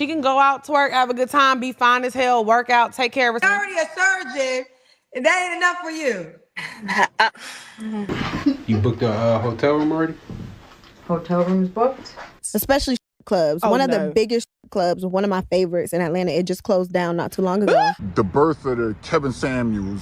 She can go out to work, have a good time, be fine as hell, work out, take care of herself. You're already a surgeon, and that ain't enough for you. You booked a hotel room already? Hotel rooms booked? Especially clubs. One of the biggest clubs, one of my favorites in Atlanta. It just closed down not too long ago. The birth of the Kevin Samuels,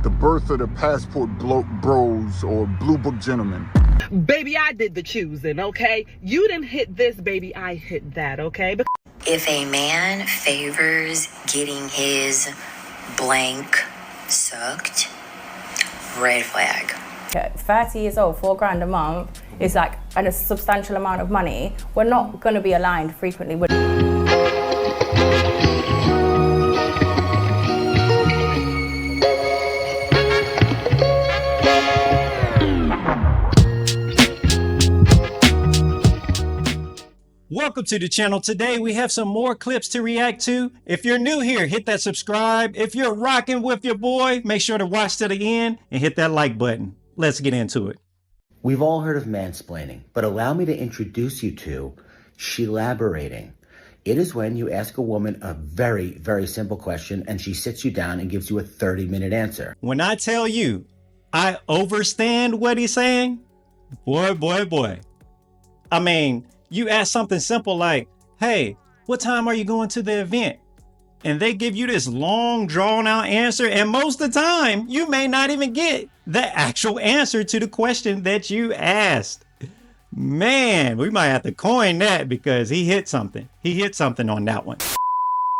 the birth of the Passport Bros or Blue Book Gentlemen. Baby, I did the choosing, okay? You didn't hit this, baby, I hit that, okay? If a man favors getting his blank sucked, red flag. 30 years old, $4,000 a month is like a substantial amount of money. We're not going to be aligned frequently. Welcome to the channel. Today we have some more clips to react to. If you're new here, hit that subscribe. If you're rocking with your boy, make sure to watch to the end and hit that like button. Let's get into it. We've all heard of mansplaining, but allow me to introduce you to she-laborating. It is when you ask a woman a very, very simple question and she sits you down and gives you a 30-minute answer. When I tell you, I overstand what he's saying, boy. I mean, you ask something simple like, hey, what time are you going to the event? And they give you this long drawn out answer. And most of the time you may not even get the actual answer to the question that you asked. Man, we might have to coin that because he hit something. He hit something on that one.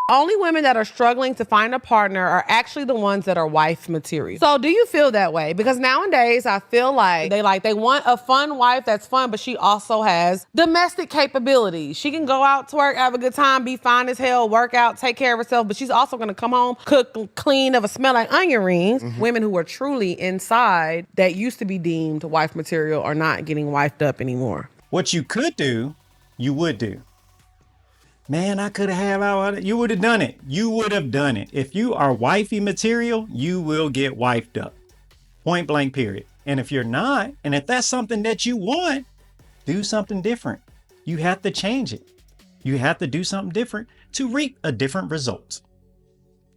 Only women that are struggling to find a partner are actually the ones that are wife material. So do you feel that way? Because nowadays I feel like they want a fun wife that's fun, but she also has domestic capabilities. She can go out to work, have a good time, be fine as hell, work out, take care of herself, but she's also gonna come home, cook, clean, of a smell like onion rings. Women who are truly inside that used to be deemed wife material are not getting wifed up anymore. What you could do, you would do. Man, I could have, you would have done it. You would have done it. If you are wifey material, you will get wifed up. Point blank, period. And if you're not, and if that's something that you want, do something different. You have to change it. You have to do something different to reap a different result.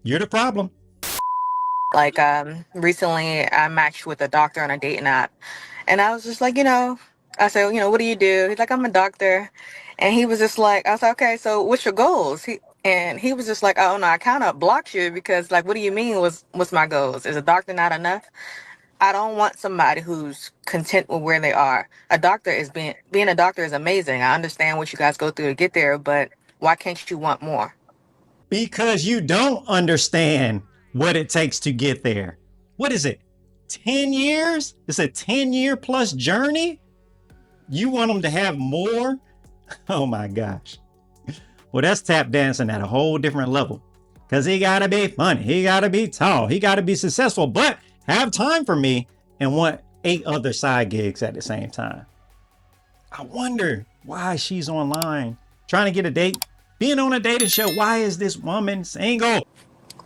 You're the problem. Like, recently I matched with a doctor on a dating app. And I was just like, I said, what do you do? He's like, I'm a doctor. And he was just like, I was like, okay, so what's your goals? He was just like, oh no, I kind of blocked you because like, what do you mean what's my goals? Is a doctor not enough? I don't want somebody who's content with where they are. Being a doctor is amazing. I understand what you guys go through to get there, but why can't you want more? Because you don't understand what it takes to get there. What is it? 10 years? It's a 10-year plus journey? You want them to have more? Oh my gosh. Well, that's tap dancing at a whole different level. Because he got to be funny. He got to be tall. He got to be successful, but have time for me and want 8 other side gigs at the same time. I wonder why she's online trying to get a date, being on a dating show. Why is this woman single?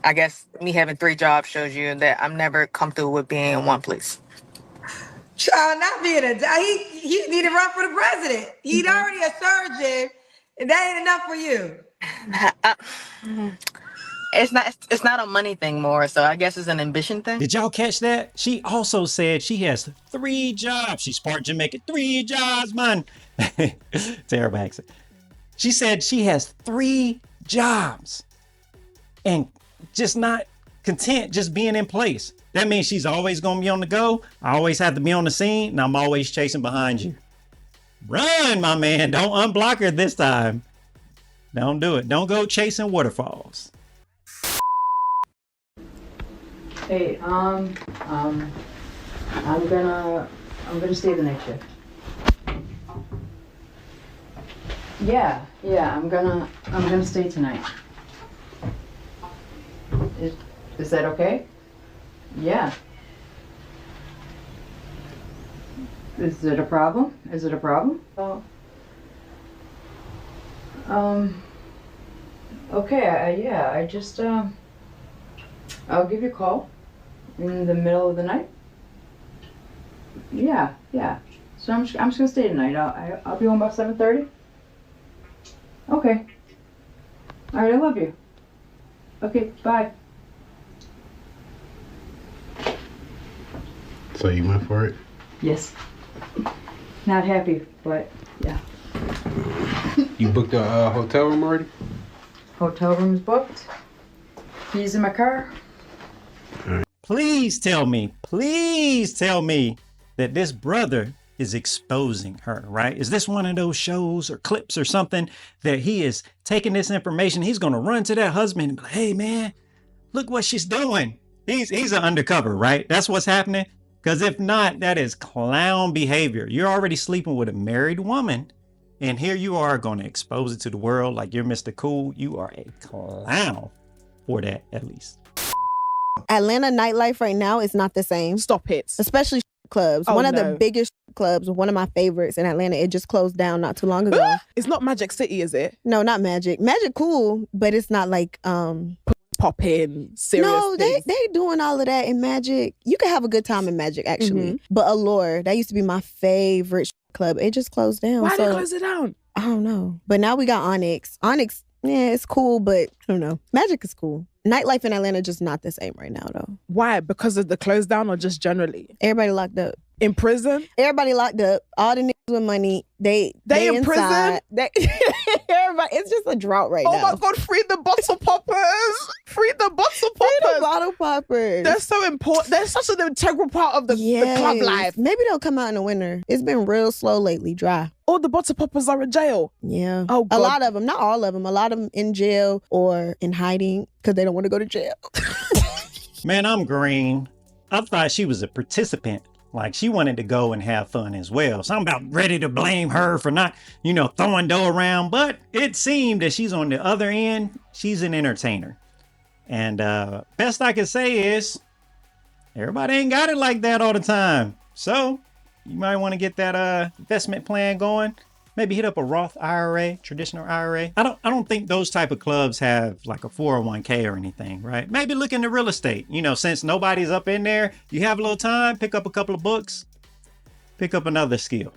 I guess me having 3 jobs shows you that I'm never comfortable with being in one place. Not being he need to run for the president. He's already a surgeon, and that ain't enough for you. It's not a money thing more, so I guess it's an ambition thing. Did y'all catch that? She also said she has 3 jobs. She's part Jamaican. 3 jobs, man. Terrible accent. She said she has 3 jobs and just not content just being in place. That means she's always going to be on the go. I always have to be on the scene, and I'm always chasing behind you. Run, my man. Don't unblock her this time. Don't do it. Don't go chasing waterfalls. Hey, I'm gonna stay the night shift. Yeah, I'm gonna stay tonight. Is that okay? Yeah. Is it a problem? Okay, yeah, I just, I'll give you a call in the middle of the night. Yeah. So I'm just gonna stay tonight. I'll be home about 7:30. Okay. All right, I love you. Okay, bye. So you went for it? Yes. Not happy, but yeah. You booked a hotel room already? Hotel room's booked. Keys in my car. Please tell me that this brother is exposing her, right? Is this one of those shows or clips or something that he is taking this information, he's gonna run to that husband and be like, hey man, look what she's doing. He's an undercover, right? That's what's happening. Because if not, that is clown behavior. You're already sleeping with a married woman, and here you are going to expose it to the world like you're Mr. Cool. You are a clown for that, at least. Atlanta nightlife right now is not the same. Stop it. Especially clubs. Oh, one of no. the biggest clubs, one of my favorites in Atlanta. It just closed down not too long ago. It's not Magic City, is it? No, not Magic. Magic cool, but it's not like pop in serious. No, things. they doing all of that in Magic. You can have a good time in Magic actually. But Allure, that used to be my favorite club. It just closed down. Why did they close it down? I don't know. But now we got Onyx. Onyx, yeah, it's cool, but I don't know. Magic is cool. Nightlife in Atlanta just not the same right now though. Why? Because of the close down or just generally? Everybody locked up. In prison? Everybody locked up. All the niggas with money, they in inside. prison? Everybody, it's just a drought right now. Oh my God, free the bottle poppers! Free the bottle poppers! Free the bottle poppers. They're so important. They're such an integral part of the club life. Maybe they'll come out in the winter. It's been real slow lately, dry. All the bottle poppers are in jail. Yeah. Oh God. A lot of them, not all of them. A lot of them in jail or in hiding because they don't want to go to jail. Man, I'm green. I thought she was a participant. Like she wanted to go and have fun as well. So I'm about ready to blame her for not, throwing dough around. But it seemed that she's on the other end. She's an entertainer. And best I can say is everybody ain't got it like that all the time. So you might want to get that investment plan going. Maybe hit up a Roth IRA, traditional IRA. I don't think those type of clubs have like a 401k or anything, right? Maybe look into real estate. Since nobody's up in there, you have a little time, pick up a couple of books, pick up another skill.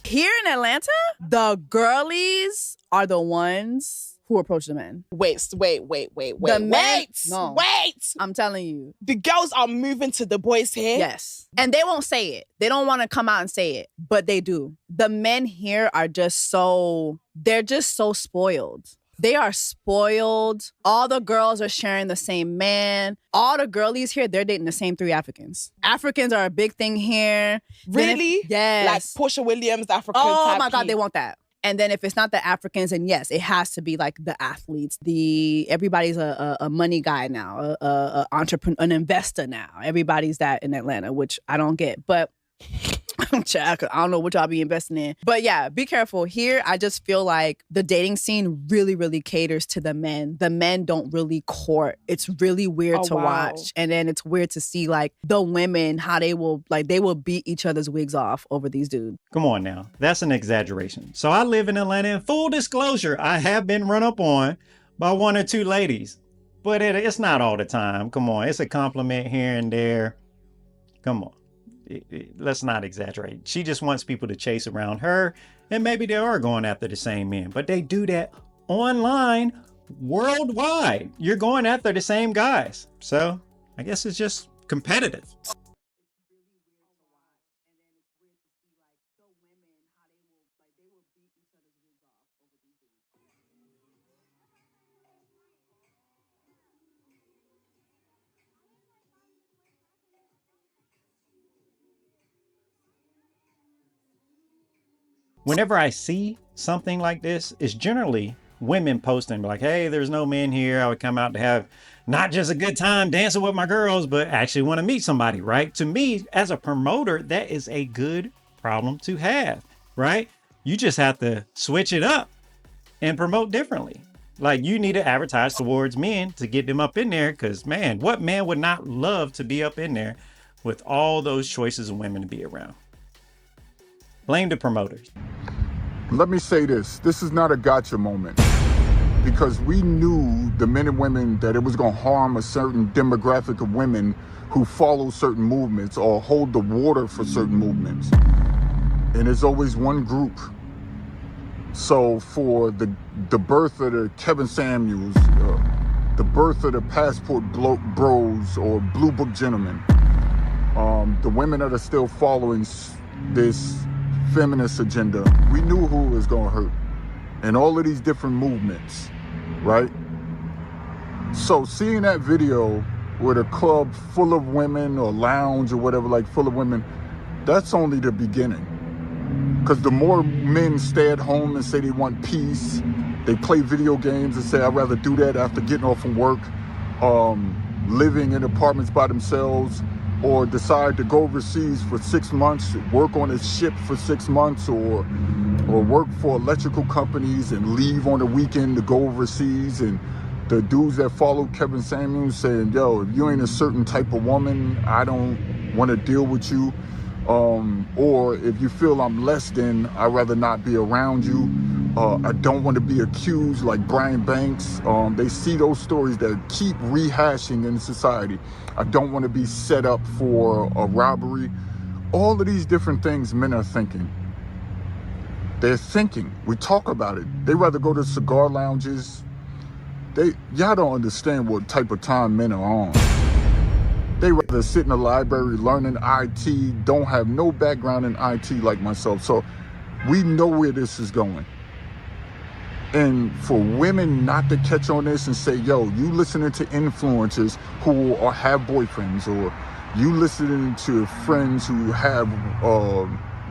Here in Atlanta, the girlies are the ones who approach the men. Wait. The men, no. Wait! I'm telling you. The girls are moving to the boys here? Yes. And they won't say it. They don't want to come out and say it, but they do. The men here are they're just so spoiled. They are spoiled. All the girls are sharing the same man. All the girlies here, they're dating the same 3 Africans. Africans are a big thing here. Really? Yes. Like Portia Williams, African Oh type my God, key. they want that. And then if it's not the Africans, and yes, it has to be like the athletes. Everybody's a money guy now, a entrepreneur, an investor now. Everybody's that in Atlanta, which I don't get. But I don't know what y'all be investing in. But yeah, be careful. Here, I just feel like the dating scene really, really caters to the men. The men don't really court. It's really weird to watch. And then it's weird to see like the women, how they will beat each other's wigs off over these dudes. Come on now. That's an exaggeration. So I live in Atlanta, and full disclosure, I have been run up on by 1 or 2 ladies. But it's not all the time. Come on. It's a compliment here and there. Come on. Let's not exaggerate. She just wants people to chase around her, and maybe they are going after the same men, but they do that online, worldwide. You're going after the same guys. So I guess it's just competitive. Whenever I see something like this, it's generally women posting like, hey, there's no men here. I would come out to have not just a good time dancing with my girls, but actually want to meet somebody, right? To me, as a promoter, that is a good problem to have, right? You just have to switch it up and promote differently. Like you need to advertise towards men to get them up in there, because man, what man would not love to be up in there with all those choices of women to be around? Blame the promoters. Let me say this is not a gotcha moment, because we knew, the men and women, that it was going to harm a certain demographic of women who follow certain movements or hold the water for certain movements. And there's always one group So for the birth of the Kevin Samuels, the birth of the passport bros or blue book gentlemen, the women that are still following this feminist agenda, we knew who it was going to hurt. And all of these different movements, right? So seeing that video with a club full of women or lounge or whatever, like full of women, that's only the beginning. Because the more men stay at home and say they want peace, they play video games and say, I'd rather do that after getting off from work, living in apartments by themselves, or decide to go overseas for 6 months, work on a ship for 6 months, or work for electrical companies and leave on the weekend to go overseas. And the dudes that follow Kevin Samuels saying, yo, if you ain't a certain type of woman, I don't want to deal with you. Or if you feel I'm less than, I'd rather not be around you. I don't want to be accused like Brian Banks. They see those stories that keep rehashing in society. I don't want to be set up for a robbery. All of these different things men are thinking. They're thinking. We talk about it. They rather go to cigar lounges. Y'all don't understand what type of time men are on. They rather sit in the library learning IT, don't have no background in IT like myself. So we know where this is going. And for women not to catch on this and say, yo, you listening to influencers who have boyfriends, or you listening to friends who have,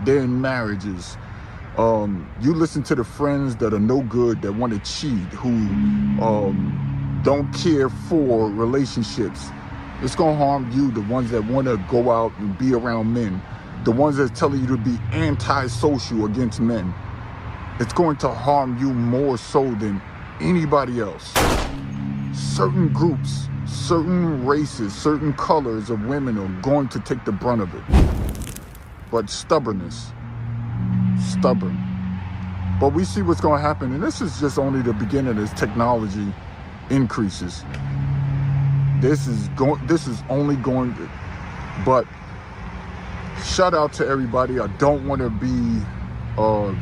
they're in marriages. You listen to the friends that are no good, that want to cheat, who don't care for relationships. It's going to harm you, the ones that want to go out and be around men, the ones that telling you to be antisocial against men. It's going to harm you more so than anybody else. Certain groups, certain races, certain colors of women are going to take the brunt of it. But stubbornness, stubborn. But we see what's going to happen, and this is just only the beginning as technology increases. This is only going to, but shout out to everybody. I don't want to be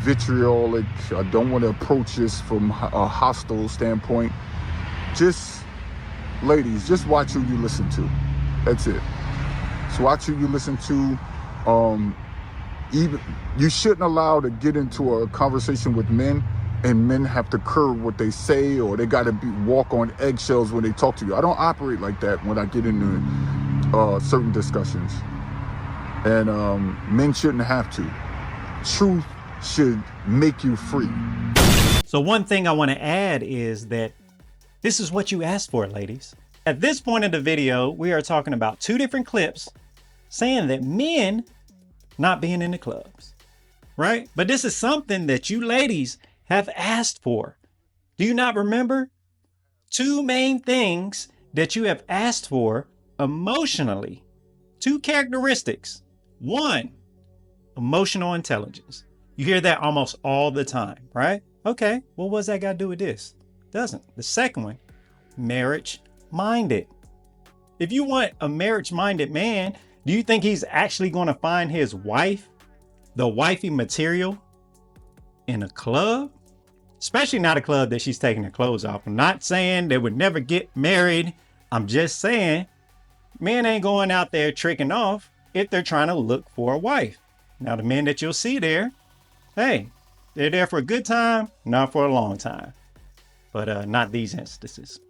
vitriolic. I don't want to approach this from a hostile standpoint. Just, ladies, just watch who you listen to. That's it. So watch who you listen to. Even you shouldn't allow to get into a conversation with men and men have to curb what they say, or they got to walk on eggshells when they talk to you. I don't operate like that when I get into certain discussions. And men shouldn't have to. Truth should make you free. So one thing I want to add is that this is what you asked for, ladies. At this point in the video, we are talking about 2 different clips saying that men not being in the clubs, right? But this is something that you ladies have asked for. Do you not remember? 2 main things that you have asked for emotionally. 2 characteristics. 1, emotional intelligence. You hear that almost all the time, right? Okay, well, what's that got to do with this? Doesn't. The second one, marriage-minded. If you want a marriage-minded man, do you think he's actually going to find his wife, the wifey material, in a club? Especially not a club that she's taking her clothes off. I'm not saying they would never get married. I'm just saying men ain't going out there tricking off if they're trying to look for a wife. Now, the men that you'll see there, hey, they're there for a good time, not for a long time. But not these instances.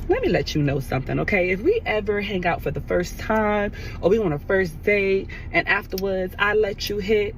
Let me let you know something, okay? If we ever hang out for the first time, or we on a first date, and afterwards I let you hit,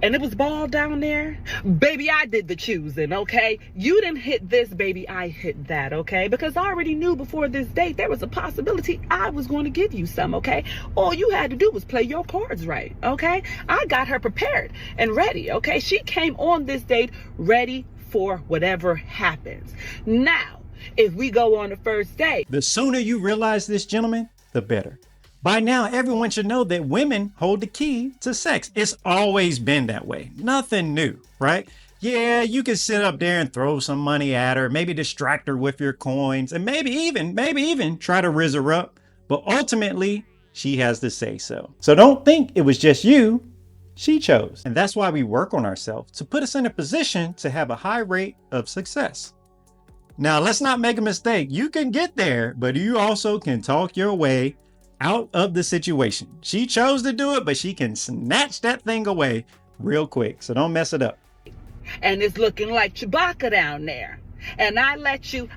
and it was ball down there, baby, I did the choosing, okay? You didn't hit this, baby, I hit that, okay? Because I already knew before this date there was a possibility I was going to give you some, okay? All you had to do was play your cards right, okay? I got her prepared and ready, okay? She came on this date ready for whatever happens. Now, if we go on the first date, the sooner you realize this, gentlemen, the better. By now, everyone should know that women hold the key to sex. It's always been that way. Nothing new, right? Yeah, you can sit up there and throw some money at her, maybe distract her with your coins, and maybe even try to rizz her up. But ultimately, she has to say so. So don't think it was just you. She chose. And that's why we work on ourselves, to put us in a position to have a high rate of success. Now, let's not make a mistake. You can get there, but you also can talk your way out of the situation. She chose to do it, but she can snatch that thing away real quick. So don't mess it up. And it's looking like Chewbacca down there. And I let you,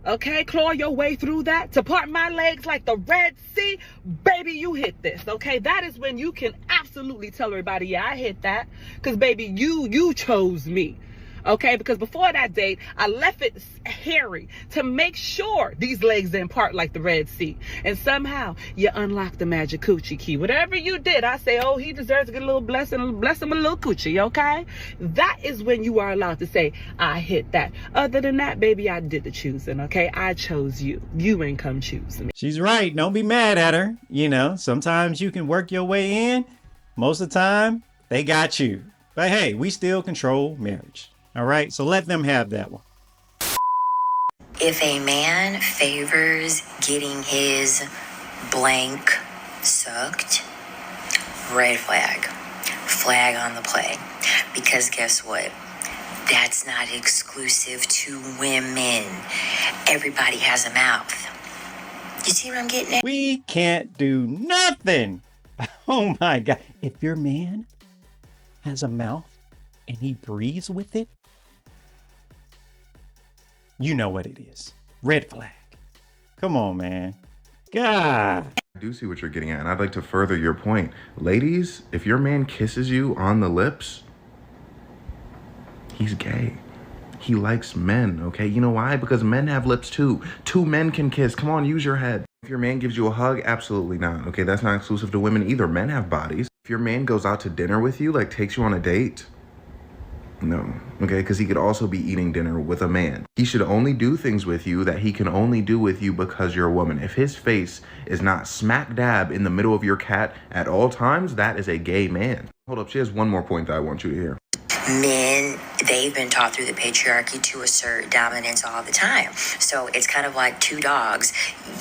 okay, claw your way through that to part my legs like the Red Sea. Baby, you hit this, okay? That is when you can absolutely tell everybody, yeah, I hit that. Because, baby, you chose me. Okay, because before that date, I left it hairy to make sure these legs didn't part like the Red Sea. And somehow you unlocked the magic coochie key. Whatever you did, I say, oh, he deserves to get a little blessing, bless him with a little coochie, okay? That is when you are allowed to say, I hit that. Other than that, baby, I did the choosing, okay? I chose you. You ain't come choose me. She's right. Don't be mad at her. You know, sometimes you can work your way in. Most of the time, they got you. But hey, we still control marriage. All right, so let them have that one. If a man favors getting his blank sucked, red flag. Flag on the play. Because guess what? That's not exclusive to women. Everybody has a mouth. You see what I'm getting at? We can't do nothing. Oh my God. If your man has a mouth and he breathes with it, you know what it is. Red flag. Come on, man. God. I do see what you're getting at, and I'd like to further your point. Ladies, if your man kisses you on the lips, he's gay. He likes men, okay? You know why? Because men have lips too. Two men can kiss. Come on, use your head. If your man gives you a hug, absolutely not, okay? That's not exclusive to women either. Men have bodies. If your man goes out to dinner with you, like takes you on a date, no, okay? Because he could also be eating dinner with a man. He should only do things with you that he can only do with you because you're a woman. If his face is not smack dab in the middle of your cat at all times, that is a gay man. Hold up, she has one more point that I want you to hear. Men, they've been taught through the patriarchy to assert dominance all the time. So it's kind of like two dogs.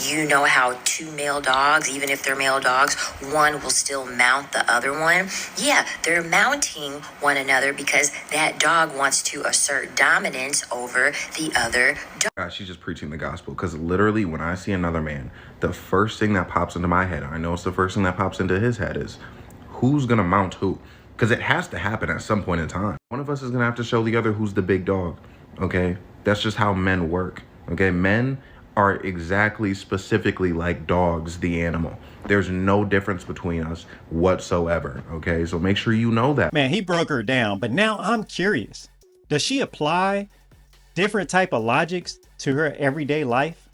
You know how two male dogs, even if they're male dogs, one will still mount the other one. Yeah, they're mounting one another because that dog wants to assert dominance over the other dog. God, she's just preaching the gospel, because literally when I see another man, the first thing that pops into my head, I know it's the first thing that pops into his head, is who's gonna mount who? Because it has to happen at some point in time. One of us is gonna have to show the other who's the big dog, okay? That's just how men work, okay? Men are exactly, specifically like dogs, the animal. There's no difference between us whatsoever, okay? So make sure you know that. Man, he broke her down, but now I'm curious. Does she apply different type of logics to her everyday life?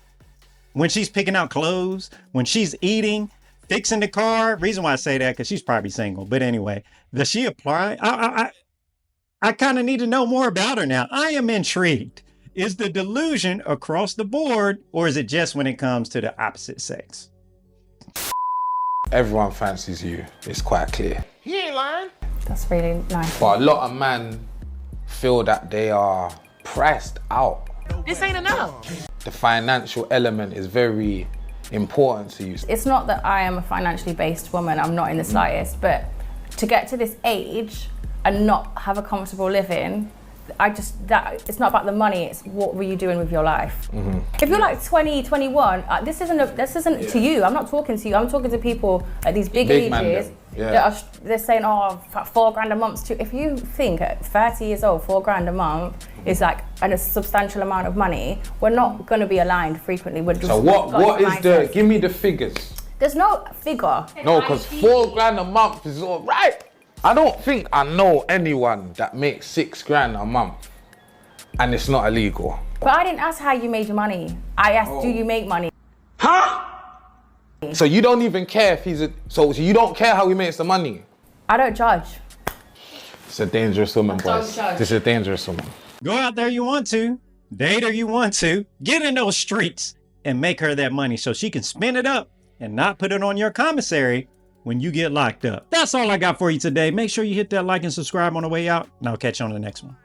When she's picking out clothes, when she's eating, fixing the car. Reason why I say that, because she's probably single. But anyway, does she apply? I kind of need to know more about her now. I am intrigued. Is the delusion across the board, or is it just when it comes to the opposite sex? Everyone fancies you. It's quite clear. He ain't lying. That's really nice. But a lot of men feel that they are priced out. This ain't enough. The financial element is very important to you. It's not that I am a financially based woman, I'm not in the slightest, but to get to this age and not have a comfortable living, it's not about the money, it's what were you doing with your life. If you're like 20, 21, this isn't to you. I'm not talking to you. I'm talking to people at these big ages they're saying, oh, $4,000 a month. If you think at 30 years old, $4,000 a month is like a substantial amount of money, we're not going to be aligned frequently. So what is the? Give me the figures. There's no figure. No, because $4,000 a month is all right. I don't think I know anyone that makes $6,000 a month and it's not illegal. But I didn't ask how you made your money. I asked, do you make money? Huh? So you don't even care if he's so you don't care how he makes the money? I don't judge. It's a dangerous woman, boys. This is a dangerous woman. Go out there you want to, date her you want to, get in those streets and make her that money so she can spend it up and not put it on your commissary when you get locked up. That's all I got for you today. Make sure you hit that like and subscribe on the way out, and I'll catch you on the next one.